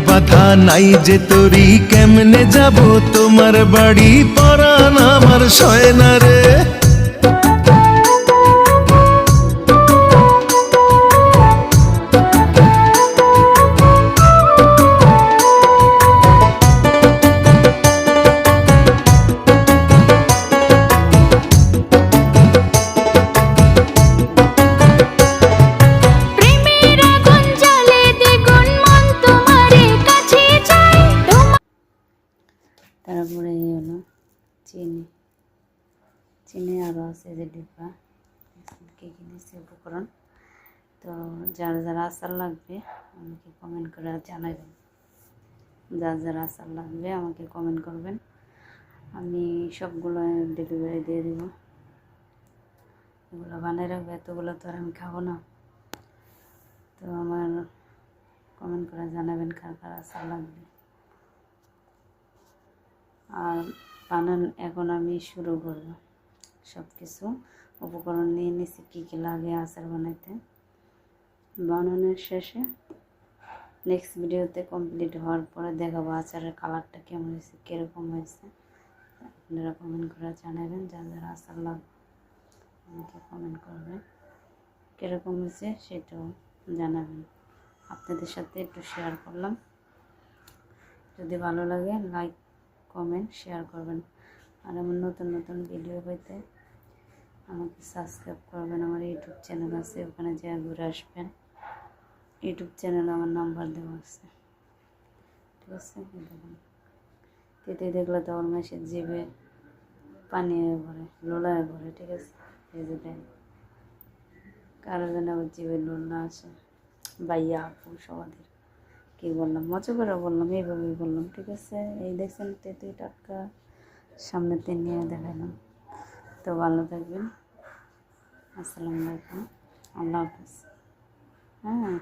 বাধা নাই যে তোরি, কেমনে যাব তোমার বাড়ি, পরাণ আমার সয় না রে। তারপরে এই হলো চিনি, চিনি আরও আছে যে ডিব্বা কী কী দিচ্ছি উপকরণ। তো যারা যারা আচার লাগবে আমাকে কমেন্ট করে জানাবেন, যার যারা আচার লাগবে আমাকে কমেন্ট করবেন, আমি সবগুলো ডেলিভারি দিয়ে দেবো। এগুলো বানিয়ে রাখবে, এতগুলো তো আর আমি খাবো না। তো আমার কমেন্ট করে জানাবেন কার কার আচার লাগবে। আর বানান এখন আমি শুরু করব, সব কিছু উপকরণ নিয়ে নিচ্ছি কী কী লাগে আচার বানাইতে। বানানোর শেষে নেক্সট ভিডিওতে কমপ্লিট হওয়ার পরে দেখাবো আচারের কালারটা কেমন হয়েছে, কীরকম হয়েছে। আপনারা কমেন্ট করে জানাবেন, যার যারা আচার লাগবে আমাকে কমেন্ট করবেন, কীরকম হয়েছে সেটাও জানাবেন। আপনাদের সাথে একটু শেয়ার করলাম, যদি ভালো লাগে লাইক কমেন্ট শেয়ার করবেন। আর আমার নতুন নতুন ভিডিও পেতে আমাকে সাবস্ক্রাইব করবেন। আমার ইউটিউব চ্যানেল আছে, ওখানে যা ঘুরে আসবেন। ইউটিউব চ্যানেলে আমার নাম্বার দেওয়া আছে, ঠিক আছে। দেখুন তেতে দেখলে তো আমার মাসের জিভে পানি হয়ে পড়ে, লোলায় পড়ে, ঠিক আছে। এই যে দেন কারো যেন আবার জিভে লোল না আসে, ভাইয়া আপু সবাদের কী বললাম, মজা করে বললাম, এইভাবেই বললাম, ঠিক আছে। এই দেখছেন তেঁতুল টাটকা সামনেতে নিয়ে দেখালাম। তো ভালো থাকবেন, আসসালামু আলাইকুম, আল্লাহ হাফেজ। হ্যাঁ।